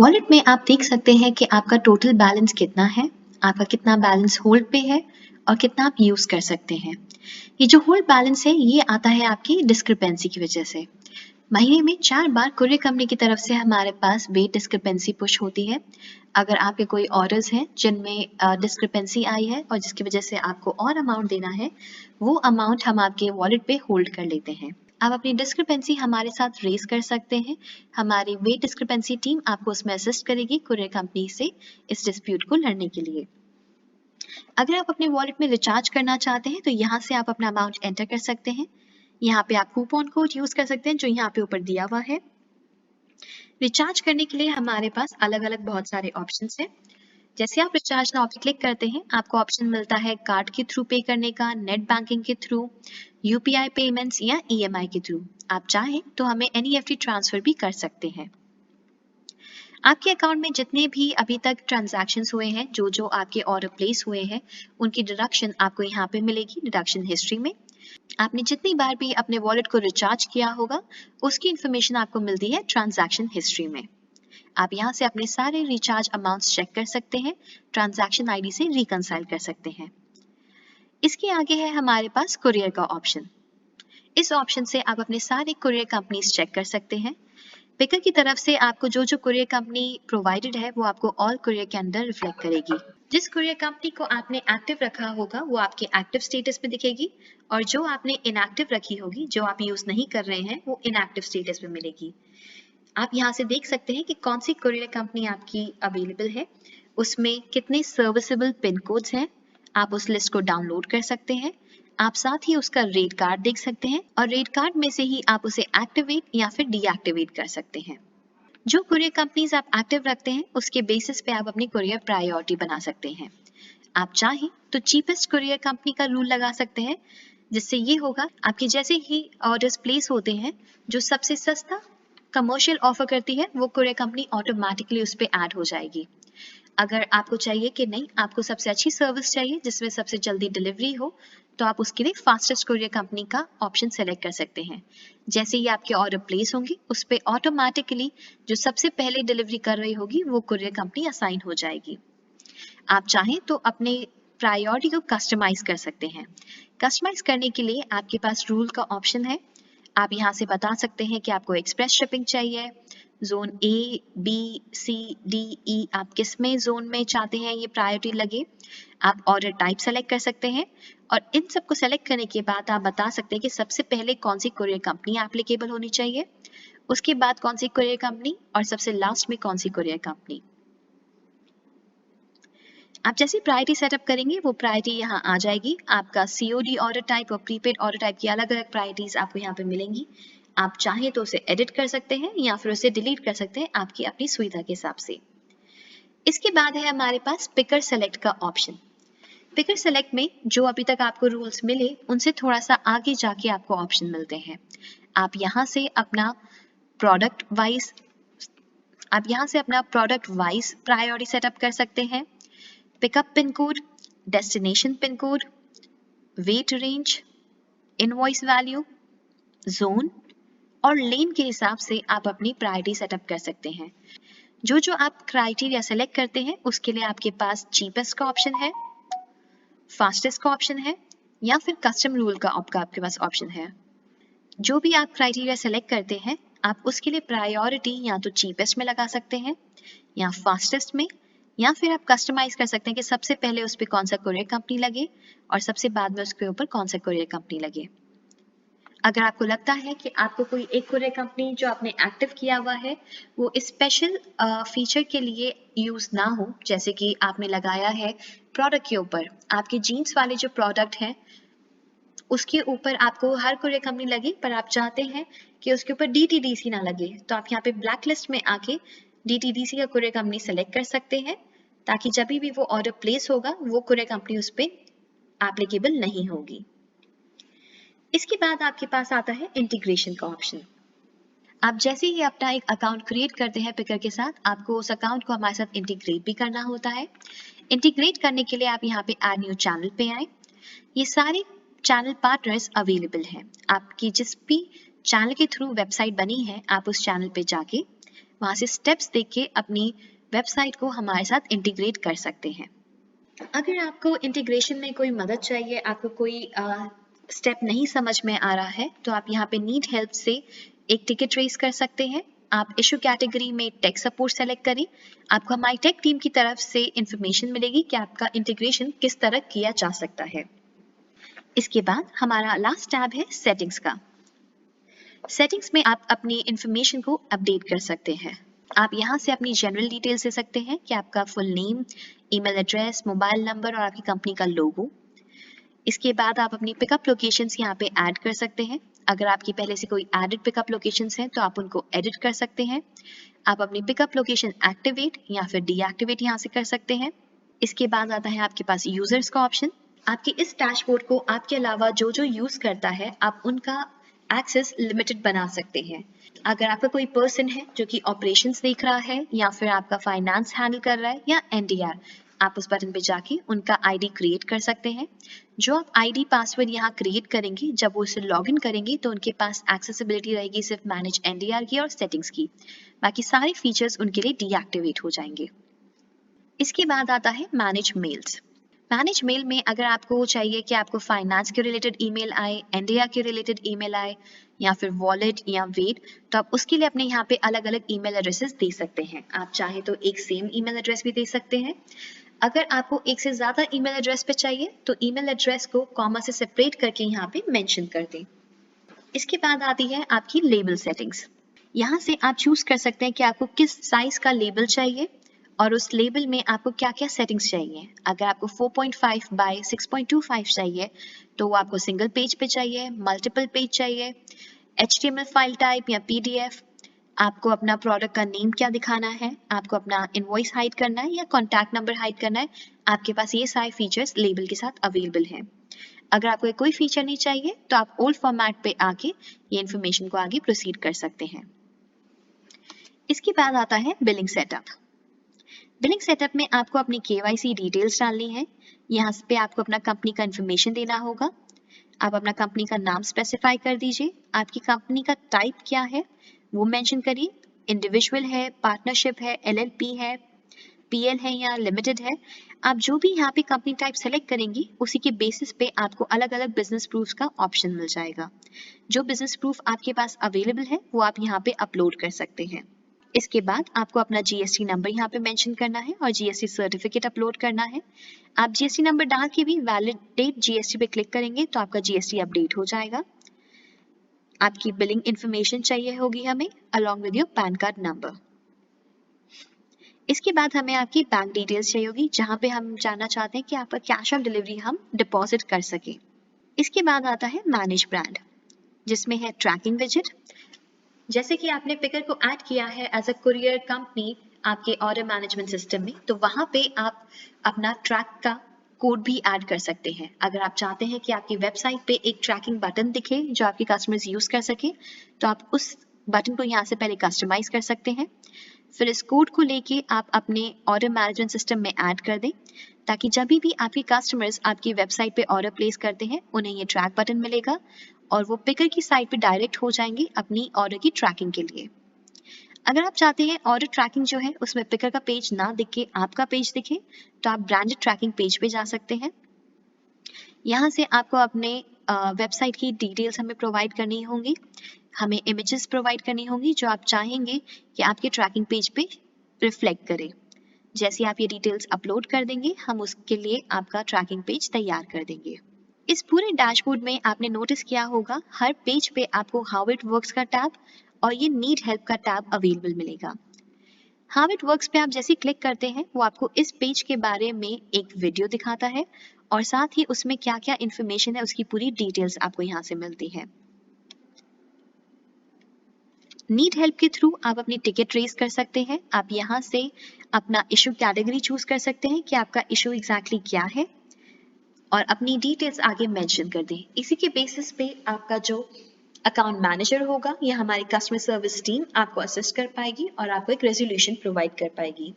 Wallet में आप देख सकते हैं कि आपका टोटल बैलेंस कितना है, आपका कितना बैलेंस होल्ड पे है और कितना आप यूज़ कर सकते हैं। ये जो होल्ड बैलेंस है ये आता है आपकी डिस्क्रिपेंसी की वजह से। महीने में 4 बार कुरियर कंपनी की तरफ से हमारे पास वेट डिस्क्रिपेंसी पुश होती है। अगर आपके कोई ऑर्डर्स हैं जिनमें डिस्क्रिपेंसी आई है और जिसकी वजह से आपको और अमाउंट देना है, वो अमाउंट हम आपके वॉलेट पे होल्ड कर लेते हैं। आप अपनी डिस्क्रिपेंसी हमारे साथ रेज कर सकते हैं। हमारी वेट डिस्क्रिपेंसी टीम आपको उसमें असिस्ट करेगी कुरियर कंपनी से इस डिस्प्यूट को लड़ने के लिए। अगर आप अपने वॉलेट में रिचार्ज करना चाहते हैं तो यहाँ से आप अपना अमाउंट एंटर कर सकते हैं। यहाँ पे आप कूपन कोड यूज कर सकते हैं जो यहाँ पे ऊपर दिया हुआ है। रिचार्ज करने के लिए हमारे पास अलग अलग बहुत सारे ऑप्शंस हैं। जैसे आप रिचार्ज नाउ पे क्लिक करते हैं आपको ऑप्शन मिलता है कार्ड के थ्रू पे करने का, नेट बैंकिंग के थ्रू, यूपीआई पेमेंट्स या ईएमआई के थ्रू। आप चाहें तो हमें एनईएफटी ट्रांसफर भी कर सकते हैं। आपके अकाउंट में जितने भी अभी तक ट्रांजैक्शंस हुए हैं, जो आपके ऑर्डर प्लेस हुए हैं, उनकी डिडक्शन आपको यहाँ पे मिलेगी डिडक्शन हिस्ट्री में। आपने जितनी बार भी अपने वॉलेट को रिचार्ज किया होगा उसकी इन्फॉर्मेशन आपको मिलती है ट्रांजैक्शन हिस्ट्री में। आप यहाँ से अपने सारे रिचार्ज अमाउंट्स चेक कर सकते हैं, ट्रांजैक्शन आईडी से रिकंसाइल कर सकते हैं। इसके आगे है हमारे पास कुरियर का ऑप्शन। इस ऑप्शन से आप अपने सारे कुरियर कंपनीज चेक कर सकते हैं। पिकर की तरफ से आपको जो कुरियर कंपनी प्रोवाइडेड है वो आपको ऑल कुरियर के अंदर रिफ्लेक्ट करेगी। जिस कुरियर कंपनी को आपने एक्टिव रखा होगा वो आपके एक्टिव स्टेटस पे दिखेगी और जो आपने इनएक्टिव रखी होगी, जो आप यूज नहीं कर रहे हैं, वो इनएक्टिव स्टेटस पे मिलेगी। आप यहाँ से देख सकते हैं कि कौन सी कुरियर कंपनी आपकी अवेलेबल है, उसमें कितने सर्विसेबल पिन कोड्स हैं। आप उस लिस्ट को डाउनलोड कर सकते हैं। आप साथ ही उसका रेट कार्ड देख सकते हैं और रेट कार्ड में से ही आप उसे एक्टिवेट या फिर डीएक्टिवेट कर सकते हैं। जो कुरियर कंपनीज आप एक्टिव रखते हैं उसके बेसिस पे आप अपनी कुरियर प्रायोरिटी बना सकते हैं। आप चाहें तो चीपेस्ट कुरियर कंपनी का रूल लगा सकते हैं, जिससे ये होगा आपके जैसे ही ऑर्डर्स प्लेस होते हैं, जो सबसे सस्ता कमर्शियल ऑफर करती है वो कुरियर कंपनी ऑटोमेटिकली उस पर ऐड हो जाएगी। अगर आपको चाहिए कि नहीं, आपको सबसे अच्छी सर्विस चाहिए जिसमें सबसे जल्दी डिलीवरी हो, तो आप उसके लिए फास्टेस्ट कुरियर कंपनी का ऑप्शन सेलेक्ट कर सकते हैं। जैसे ही आपके ऑर्डर प्लेस होंगे उस पर ऑटोमेटिकली जो सबसे पहले डिलीवरी कर रही होगी वो कुरियर कंपनी असाइन हो जाएगी। आप चाहें तो अपने प्रायोरिटी को कस्टमाइज कर सकते हैं। कस्टमाइज करने के लिए आपके पास रूल का ऑप्शन है। आप यहाँ से बता सकते हैं कि आपको एक्सप्रेस शिपिंग चाहिए, zone A, B, C, D, E, आप किस में जोन में चाहते हैं ये प्रायोरिटी लगे। आप ऑर्डर टाइप सेलेक्ट कर सकते हैं और इन सबको सेलेक्ट करने के बाद आप बता सकते हैं कि सबसे पहले कौन सी कुरियर कंपनी एप्लीकेबल होनी चाहिए, उसके बाद कौन सी कुरियर कंपनी और सबसे लास्ट में कौन सी कुरियर कंपनी। आप जैसे प्रायोरिटी सेटअप करेंगे वो प्रायोरिटी यहाँ आ जाएगी। आपका सीओडी ऑर्डर टाइप और प्रीपेड ऑर्डर टाइप की अलग अलग प्रायोरिटीज आपको यहाँ पे मिलेंगी। आप चाहें तो उसे एडिट कर सकते हैं या फिर उसे डिलीट कर सकते हैं आपकी अपनी सुविधा के हिसाब से। इसके बाद है हमारे पास पिकर सेलेक्ट का ऑप्शन। पिकर सेलेक्ट में जो अभी तक आपको रूल्स मिले उनसे थोड़ा सा आगे जाके आपको ऑप्शन मिलते हैं। आप यहाँ से अपना प्रोडक्ट वाइज प्रायोरिटी सेटअप कर सकते हैं। Pickup pin code, destination pin code, weight range, invoice value, zone और लेन के हिसाब से आप अपनी प्रायोरिटी सेटअप कर सकते हैं। जो आप क्राइटेरिया सेलेक्ट करते हैं उसके लिए आपके पास चीपेस्ट का ऑप्शन है, फास्टेस्ट का ऑप्शन है या फिर कस्टम रूल का आपके पास ऑप्शन है। जो भी आप क्राइटेरिया सेलेक्ट करते हैं आप उसके लिए प्रायोरिटी या तो चीपेस्ट में लगा सकते हैं या फास्टेस्ट में, या फिर आप कस्टमाइज कर सकते हैं कि सबसे पहले उस पर कौन सा कुरियर कंपनी लगे और सबसे बाद में उसके ऊपर कौन सा कुरियर कंपनी लगे। अगर आपको लगता है कि आपको कोई एक कुरियर कंपनी जो आपने एक्टिव किया हुआ है वो स्पेशल फीचर के लिए यूज ना हो, जैसे कि आपने लगाया है प्रोडक्ट के ऊपर, आपके जीन्स वाले जो प्रोडक्ट हैं उसके ऊपर आपको हर कुरियर कंपनी लगे पर आप चाहते हैं कि उसके ऊपर डीटीडीसी ना लगे, तो आप यहाँ पे ब्लैक लिस्ट में आके डीटीडीसी का कुरियर कंपनी सेलेक्ट कर सकते हैं, ताकि जब भी वो ऑर्डर प्लेस होगा वो कुरियर कंपनी उस पर एप्लीकेबल नहीं होगी। इसके बाद आपके पास आता है इंटीग्रेशन का ऑप्शन। आप जैसे ही अपना एक अकाउंट क्रिएट करते हैं पिकर के साथ, आपको उस अकाउंट को हमारे साथ इंटीग्रेट भी करना होता है। इंटीग्रेट करने के लिए आप यहाँ पे ऐड न्यू चैनल पे आए। ये सारे चैनल पार्टनर्स अवेलेबल हैं। आपकी जिस भी चैनल के थ्रू वेबसाइट बनी है आप उस चैनल पे जाके वहाँ से स्टेप्स देख के अपनी वेबसाइट को हमारे साथ इंटीग्रेट कर सकते हैं। अगर आपको इंटीग्रेशन में कोई मदद चाहिए, आपको कोई स्टेप नहीं समझ में आ रहा है, तो आप यहाँ पे नीड हेल्प से एक टिकट रेज कर सकते हैं। आप इशू कैटेगरी में टेक सपोर्ट सेलेक्ट करें, आपको हमारी टेक टीम की तरफ से इंफॉर्मेशन मिलेगी कि आपका इंटीग्रेशन किस तरह किया जा सकता है। इसके बाद हमारा लास्ट टैब है सेटिंग्स का। सेटिंग्स में आप अपनी इंफॉर्मेशन को अपडेट कर सकते हैं। आप यहाँ से अपनी जनरल डिटेल्स दे सकते हैं कि आपका full name, email address, mobile number और आपकी कंपनी का लोगो। इसके बाद आप अपनी पिकअप लोकेशंस यहाँ पे ऐड कर सकते हैं। अगर आपकी पहले से कोई एडेड पिकअप लोकेशंस हैं तो आप उनको एडिट कर सकते हैं। आप अपनी पिकअप लोकेशन एक्टिवेट या फिर डीएक्टिवेट यहाँ से कर सकते हैं। इसके बाद आता है आपके पास यूजर्स का ऑप्शन। आपके इस डैशबोर्ड को आपके अलावा जो जो यूज करता है आप उनका एक्सेस लिमिटेड बना सकते हैं। अगर आपका कोई पर्सन है जो कि ऑपरेशंस देख रहा है या फिर आपका फाइनेंस हैंडल कर रहा है या एनडीआर, आप उस बटन पे जाके उनका आईडी क्रिएट कर सकते हैं। जो आप आईडी पासवर्ड यहाँ क्रिएट करेंगे, जब वो उसे लॉगिन करेंगे तो उनके पास एक्सेसिबिलिटी रहेगी सिर्फ मैनेज एनडीआर की और सेटिंग्स की, बाकी सारे फीचर्स उनके लिए डीएक्टिवेट हो जाएंगे। इसके बाद आता है मैनेज मेल्स। मैनेज मेल में अगर आपको चाहिए कि आपको फाइनेंस के रिलेटेड ईमेल आए, एनडीआर के रिलेटेड ईमेल आए या फिर वॉलेट या वेट, तो आप उसके लिए अपने यहाँ पे अलग अलग ईमेल एड्रेसेस दे सकते हैं। आप चाहे तो एक सेम ईमेल एड्रेस भी दे सकते हैं। अगर आपको एक से ज्यादा ईमेल एड्रेस पे चाहिए तो ईमेल एड्रेस को कॉमा से सेपरेट करके यहाँ पे मेंशन कर दें। इसके बाद आती है आपकी लेबल सेटिंग्स। यहाँ से आप चूज कर सकते हैं कि आपको किस साइज का लेबल चाहिए और उस लेबल में आपको क्या क्या सेटिंग्स चाहिए। अगर आपको 4.5 बाय 6.25 चाहिए तो वो आपको सिंगल पेज पे चाहिए, मल्टीपल पेज चाहिए, HTML फाइल टाइप या PDF, आपको अपना प्रोडक्ट का नेम क्या दिखाना है, आपको अपना इनवॉइस हाइड करना है या कॉन्टैक्ट नंबर हाइड करना है, आपके पास ये सारे फीचर्स लेबल के साथ अवेलेबल हैं। अगर आपको कोई फीचर नहीं चाहिए तो आप ओल्ड फॉर्मेट पे आके ये इन्फॉर्मेशन को आगे प्रोसीड कर सकते हैं। इसके बाद आता है बिलिंग सेटअप। बिलिंग सेटअप में आपको अपनी KYC डिटेल्स डालनी है। यहाँ पे आपको अपना कंपनी का इन्फॉर्मेशन देना होगा। आप अपना कंपनी का नाम स्पेसिफाई कर दीजिए। आपकी कंपनी का टाइप क्या है वो मेंशन करिए। इंडिविजुअल है, पार्टनरशिप है, LLP है, PL है या लिमिटेड है। आप जो भी यहाँ पे कंपनी टाइप सेलेक्ट करेंगी उसी के बेसिस पे आपको अलग अलग बिजनेस प्रूफ का ऑप्शन मिल जाएगा। जो बिजनेस प्रूफ आपके पास अवेलेबल है वो आप यहाँ पे अपलोड कर सकते हैं। इसके बाद आपको अपना GST नंबर यहाँ पे मेंशन करना है और GST सर्टिफिकेट अपलोड करना है। आप GST नंबर डाल के भी वैलिडेट GST पे क्लिक करेंगे तो आपका GST अपडेट हो जाएगा। आपकी बिलिंग इंफॉर्मेशन चाहिए होगी हमें along with your pan card number. इसके बाद हमें आपकी बैंक डिटेल्स चाहिए होगी जहाँ पे हम जानना चाहते हैं कि आपका कैश ऑन डिलीवरी हम डिपॉजिट कर सके। इसके बाद आता है मैनेज ब्रांड, जिसमें है ट्रैकिंग विजेट। जैसे कि आपने पिकर को ऐड किया है एज अ कुरियर कंपनी आपके ऑर्डर मैनेजमेंट सिस्टम में, तो वहां पे आप अपना ट्रैक का कोड भी ऐड कर सकते हैं। अगर आप चाहते हैं कि आपकी वेबसाइट पे एक ट्रैकिंग बटन दिखे जो आपके कस्टमर्स यूज कर सके, तो आप उस बटन को यहाँ से पहले कस्टमाइज कर सकते हैं। फिर इस कोड को लेके आप अपने ऑर्डर मैनेजमेंट सिस्टम में ऐड कर दें, ताकि जब भी आपके कस्टमर्स आपकी वेबसाइट पे ऑर्डर प्लेस करते हैं उन्हें ये ट्रैक बटन मिलेगा और वो पिकर की साइट पे डायरेक्ट हो जाएंगे अपनी ऑर्डर की ट्रैकिंग के लिए। अगर आप चाहते हैं ऑर्डर ट्रैकिंग जो है उसमें पिकर का पेज ना दिखे, आपका पेज दिखे, तो आप ब्रांडेड ट्रैकिंग पेज पे जा सकते हैं। यहाँ से आपको अपने वेबसाइट की डिटेल्स हमें प्रोवाइड करनी होंगी, हमें इमेजेस प्रोवाइड करनी होंगी जो आप चाहेंगे कि आपके ट्रैकिंग पेज पे रिफ्लेक्ट करे। जैसे आप ये डिटेल्स अपलोड कर देंगे हम उसके लिए आपका ट्रैकिंग पेज तैयार कर देंगे। इस पूरे डैशबोर्ड में आपने नोटिस किया होगा हर पेज पे आपको हाउ इट वर्क्स का टैब और ये नीड हेल्प का टैब अवेलेबल मिलेगा। हाउ इट वर्क्स पे आप जैसे क्लिक करते हैं वो आपको इस पेज के बारे में एक वीडियो दिखाता है और साथ ही उसमें क्या क्या इन्फॉर्मेशन है उसकी पूरी डिटेल्स आपको यहाँ से मिलती है। नीड हेल्प के थ्रू आप अपनी टिकट रेज कर सकते हैं। आप यहाँ से अपना इशू कैटेगरी चूज कर सकते हैं कि आपका इशू एग्जैक्टली क्या है और अपनी डिटेल्स आगे मेंशन कर दें। इसी के बेसिस पे आपका जो अकाउंट मैनेजर होगा या हमारी कस्टमर सर्विस टीम आपको असिस्ट कर पाएगी और आपको एक रेजोल्यूशन प्रोवाइड कर पाएगी।